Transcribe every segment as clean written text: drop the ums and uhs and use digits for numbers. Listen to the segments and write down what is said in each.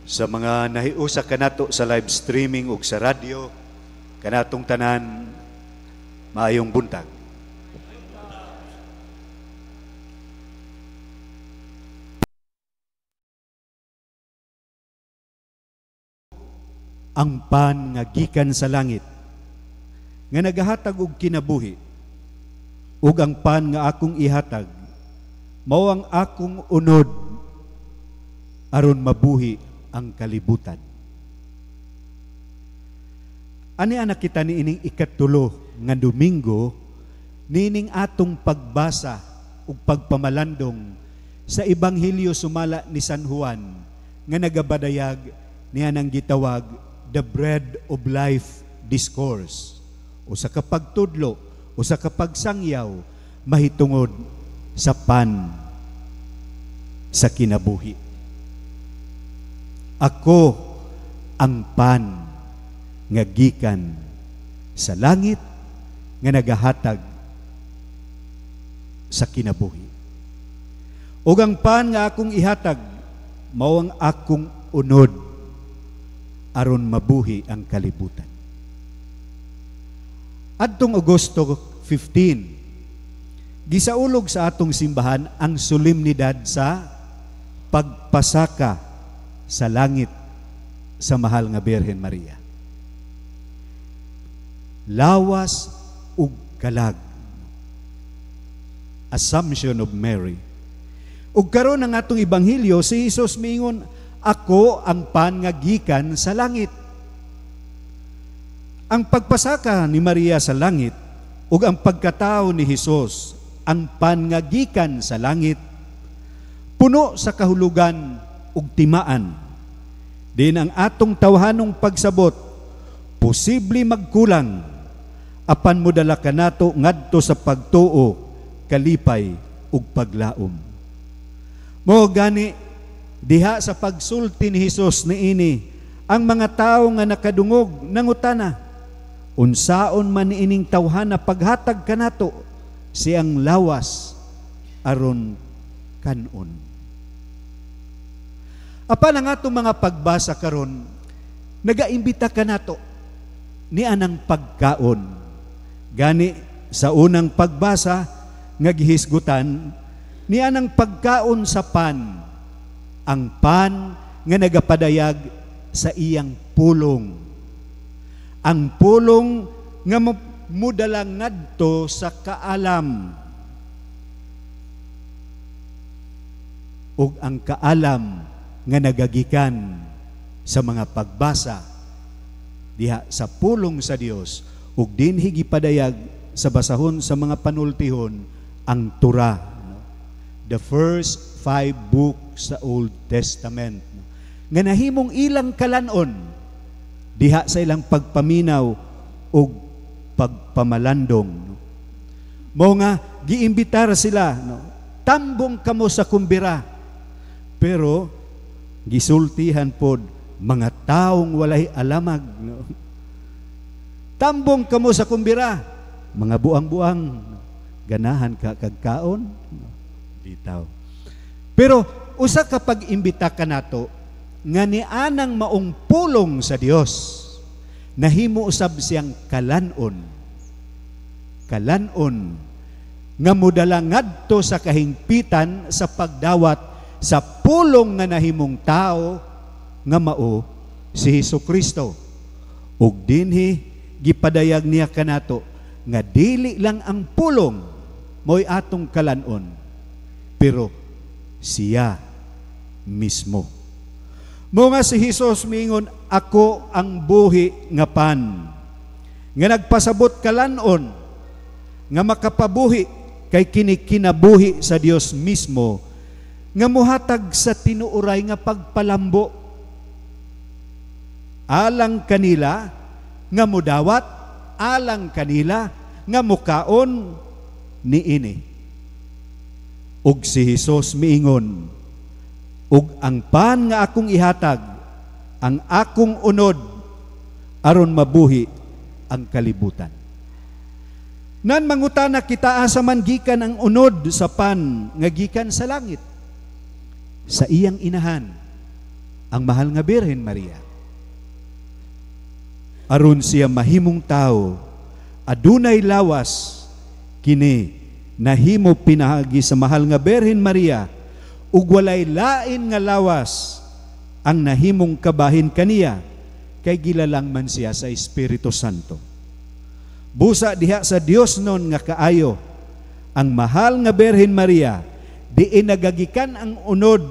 Sa mga nahiusa kanato sa live streaming ug sa radyo, kanatong tanan, maayong buntag. Ang pan nga gikan sa langit, nga nagahatag og kinabuhi, ug ang pan nga akong ihatag, mao ang akong unod, aron mabuhi ang kalibutan. Ani anak kita niining ikatulo nga Domingo, nining atong pagbasa ug pagpamalandong sa Ebanghelyo sumala ni San Juan, nga nagabadayag niya nang gitawag the Bread of Life Discourse, o sa kapagtudlo o sa kapagsangyaw mahitungod sa pan sa kinabuhi. Ako ang pan nga gikan sa langit, nga nagahatag sa kinabuhi. Ug ang pan nga akong ihatag, mao ang akong unod, aron mabuhi ang kalibutan. Adtong Agosto 15, gisaulog sa atong simbahan ang solemnidad sa pagpasaka sa langit sa mahal nga Birhen Maria. Lawas ug kalag, Assumption of Mary. Ug karon ang atong ebanghelyo, si Jesus miingon, ako ang pan nga gikan sa langit. Ang pagpasaka ni Maria sa langit ug ang pagkatao ni Jesus, ang pan nga gikan sa langit, puno sa kahulugan ug timaan. Din ang atong tawhanong pagsabot, posible magkulang, apan modala kanato ngadto sa pagtuo, kalipay ug paglaom. Mo gani diha sa pagsulti ni Jesus niini, ang mga tawo nga nakadungog nangutana, unsaon man niining tawhana paghatag kanato siyang lawas aron kanon. Apan ang atong mga pagbasa karon, nagaimbita kanato ni anang pagkaon. Gani sa unang pagbasa nga gihisgutan, ni anang pagkaon sa pan, ang pan nga nagapadayag sa iyang pulong. Ang pulong nga mudala ngadto sa kaalam. Ug ang kaalam nga nagagikan sa mga pagbasa diha sa pulong sa Dios, ug dinhi gipadayag sa basahon sa mga panultihon ang Torah, the first 5 books sa Old Testament, nga nahimong ilang kalanon diha sa ilang pagpaminaw ug pagpamalandong. Mao nga giimbitar sila, tambong kamo sa kumbira, pero gisultihan pod mga taong walay alamag. Tambong kamo sa kumbira, mga buang-buang, ganahan ka kagkaon, bitaw. Pero usa ka pag-imbita kanato nga ni anang maong pulong sa Dios, nahimo usab siyang kalanon. Kalanon nga modala ngadto sa kahingpitan sa pagdawat sa pulong nga nahimong tao nga mao si Hesukristo. Ug dinhi gipadayag niya kanato nga dili lang ang pulong mo'y atong kalanon, pero siya mismo. Mo nga si Jesus miingon, ako ang buhi nga pan, nga nagpasabot kalanon, nga makapabuhi kay kinabuhi sa Dios mismo, nga muhatag sa tinuuray nga pagpalambo. Alang kanila nga mudawat, alang kanila nga mukaon niini. Ug si Jesus miingon, ug ang pan nga akong ihatag, ang akong unod, aron mabuhi ang kalibutan. Nan mangutana kita, asa man gikan ang unod sa pan nga gikan sa langit? Sa iyang inahan, ang mahal nga Birhen Maria. Aron siya mahimong tao, adunay lawas kini nahimo pinahagi sa mahal nga Birhen Maria, ug walay lain nga lawas ang nahimong kabahin kaniya, kay gilalang man siya sa Espiritu Santo. Busa diha sa Dios nun nga kaayo, ang mahal nga Birhen Maria, di nagagikan ang unod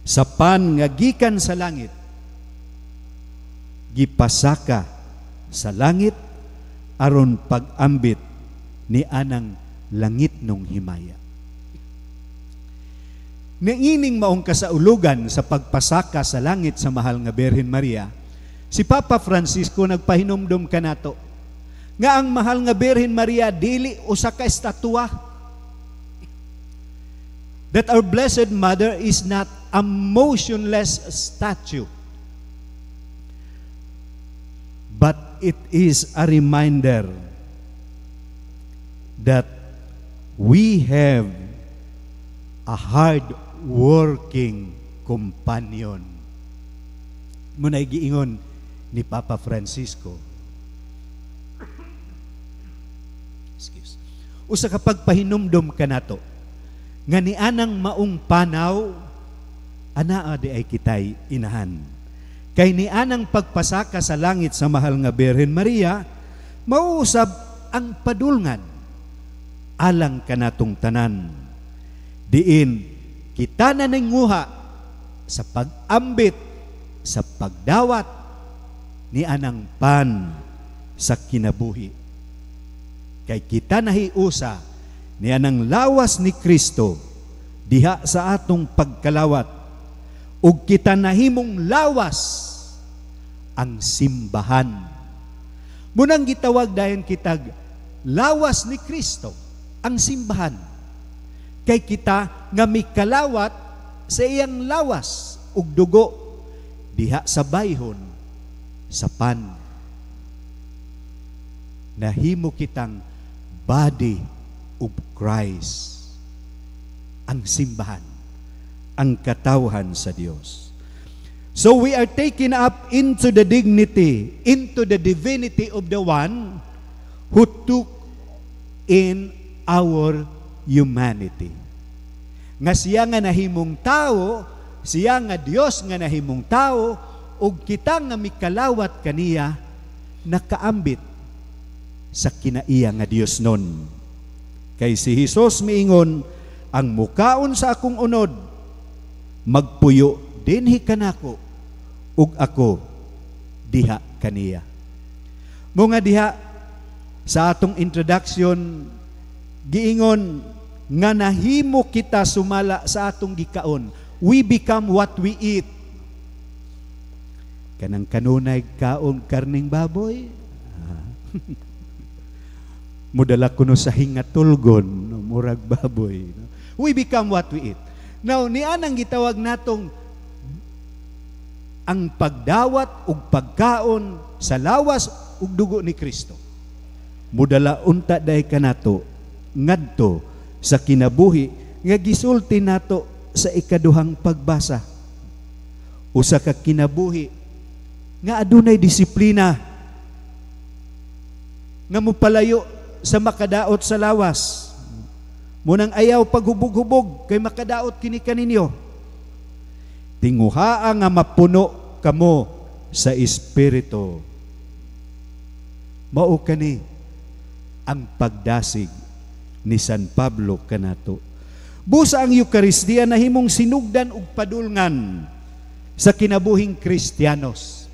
sa pan nga gikan sa langit, gipasaka sa langit aron pag-ambit ni anang langit nung himaya. Niining maong kasaulugan sa pagpasaka sa langit sa mahal nga Birhen Maria, si Papa Francisco nagpahinumdum kanato nga ang mahal nga Birhen Maria dili usa ka estatwa. That our Blessed Mother is not a motionless statue, but it is a reminder that we have a hard-working companion. Muna giingon ni Papa Francisco. Usa ka pagpahinumdum kanato nga ni anang maong panaw anaa di ay kitay inahan. Kay ni anang pagpasaka sa langit sa mahal nga Birhen Maria, mauusab ang padulngan alang kanatong tanan. Diin kita na nanguha sa pag-ambit, sa pagdawat ni anang pan sa kinabuhi. Kay kita nahiusa ni anang lawas ni Kristo diha sa atong pagkalawat, ug kita nahimong lawas ang simbahan. Munang gitawag dayon kitag lawas ni Kristo ang simbahan. Kay kita nga mikalawat sa iyang lawas ug dugo diha sa bayhon sa pan. Nahimo kitang body of Christ, ang simbahan, ang katawhan sa Dios. So we are taken up into the dignity, into the divinity of the one who took in our humanity. Nga siya nga nahimong tao, siya nga Dios nga nahimong tao, ug kita nga mikalawat kaniya, nakaambit sa kinaiya nga Dios nun. Kay si Jesus miingon, ang mukaon sa akong unod, magpuyo dinhi kanako, ug ako diha kaniya. Mga diha sa atong introduction, giingon nga nahimo kita sumala sa atong gikaon. We become what we eat. Kanang kanunay kaon karning baboy. Mudala kuno sa hingatulgon, murag baboy. We become what we eat. Now, nianang gitawag natong ang pagdawat ug pagkaon sa lawas ug dugo ni Kristo. Mudala unta day kanato ngadto sa kinabuhi nga gisulti nato sa ikaduhang pagbasa. Usa ka kinabuhi nga adunay disiplina, nga mupalayo sa makadaot sa lawas. Munang ayaw paghubog-hubog kay makadaot kini kaninyo. Tinguhaa nga mapuno kamo sa Espiritu. Mao kani ang pagdasig ni San Pablo kanato. Busa ang Eucharistia nahimong sinugdan ug padulngan sa kinabuhing Kristiyanos.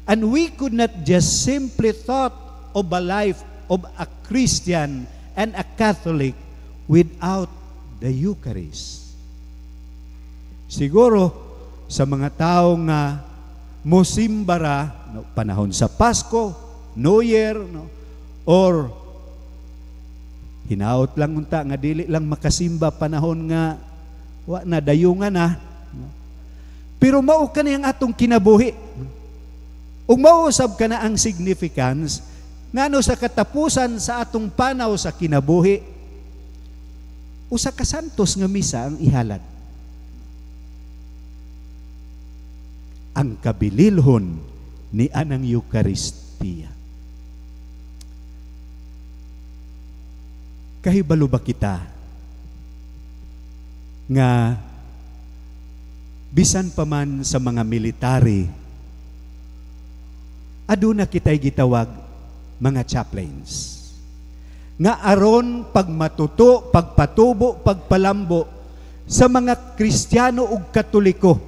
And we could not just simply thought of a life of a Christian and a Catholic without the Eucharist. Siguro sa mga tao nga mosimbara no, panahon sa Pasko, New Year, no, or hinaot lang unta nga dili lang makasimba panahon nga wa na dayungan na. No? Pero mao kani ang atong kinabuhi. Ug mausab ka na ang significance ngano sa katapusan sa atong panaw sa kinabuhi, usa ka santos nga misa ang ihalad. ang kabililhon ni anang Eucharistia. Kahibalo ba kita nga bisan pa man sa mga military, aduna kita'y gitawag mga chaplains. Nga aron pagmatuto, pagpatubo, pagpalambo sa mga Kristiyano ug Katoliko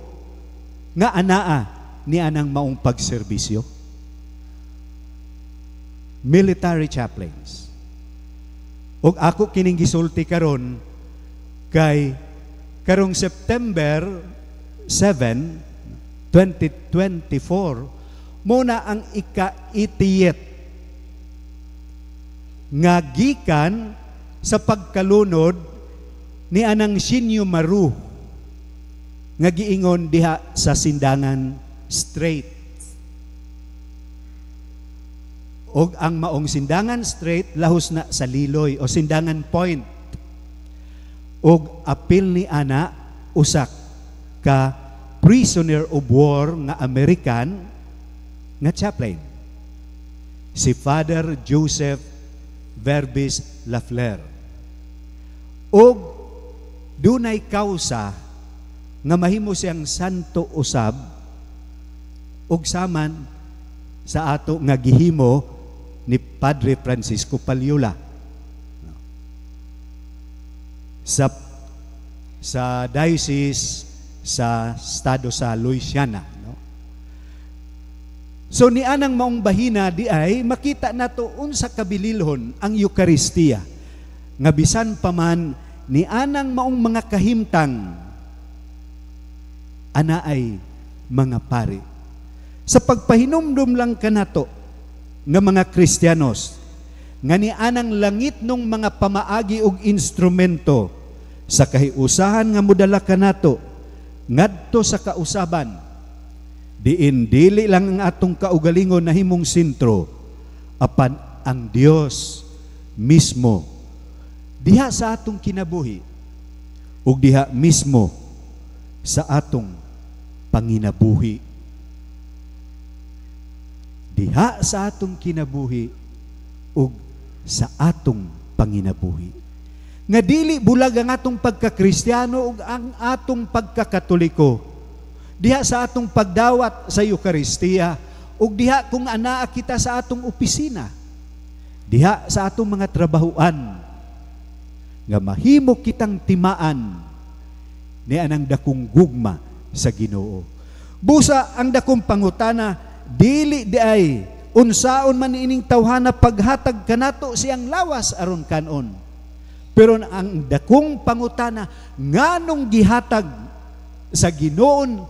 nga anaa ni anang maong pagserbisyo. Military chaplains. Ug ako kining gisulti karon kay karong September 7, 2024, muna ang ika-88 nga gikan sa pagkalunod ni anang Sinyo Maru nga giingon diha sa Sindangan Strait. Og ang maong Sindangan Strait lahos na sa Liloy o Sindangan Point. Og apil ni ana usak ka prisoner of war nga American nga chaplain, si Father Joseph Verbis Lafleur. Og dunay kausa nga mahimo siyang santo usab og saman sa ato nga gihimo ni Padre Francisco Paliola sa diocese sa estado sa Louisiana, no? So ni anang maong bahina di ay makita nato unsa kabililhon ang Eucharistia nga bisan pa man ni anang maong mga kahimtang ana ay mga pari. Sa pagpahinumdum lang kanato nga mga Kristiyanos nga ni anang langit nung mga pamaagi ug instrumento sa kahiusahan nga mudala kanato ngadto sa kausaban, diin dili lang ang atong kaugalingon na himong sentro, apan ang Dios mismo diha sa atong kinabuhi ug diha mismo sa atong panginabuhi. Diha sa atong kinabuhi ug sa atong panginabuhi. Nga dili bulag ang atong pagka-Kristiyano ug ang atong pagka-Katoliko. Diha sa atong pagdawat sa Eucharistia ug diha kung anaa kita sa atong opisina. Diha sa atong mga trabahuan nga mahimo kitang timaan ni anang dakong gugma sa Ginoo. Busa ang dakong pangutana, dili di ay unsaon man ining tawhana paghatag kanato siyang lawas aron kanon. Pero ang dakong pangutana, nganong gihatag sa Ginoon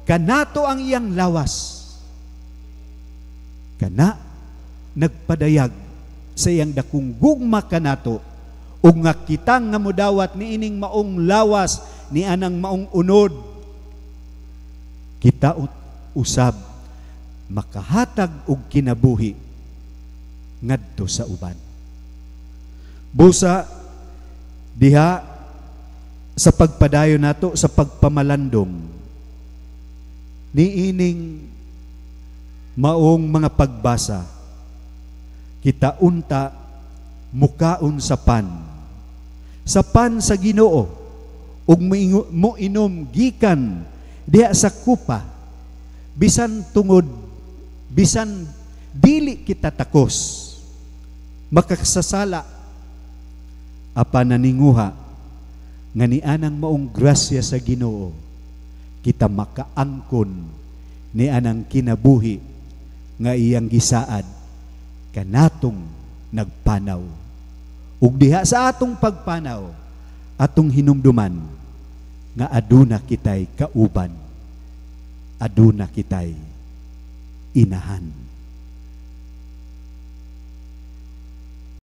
kanato ang iyang lawas? Kana nagpadayag sa iyang dakong gugma kanato ug nga kitang nga modawat ni ining maong lawas ni anang maong unod. Kita usab makahatag og kinabuhi ngadto sa uban. Busa diha sa pagpadayon nato sa pagpamalandong niining maong mga pagbasa, kita unta mukaon sa pan sa Ginoo ug moinom gikan diha sa kupa bisan tungod bisan dili kita takos makasasala apan naninguha nga ni anang maong grasya sa Ginoo kita makaangkon ni anang kinabuhi nga iyang gisaad kanatong nagpanaw. Ug diha sa atong pagpanaw atong hinumduman nga aduna kitay kauban, aduna kitay inahan.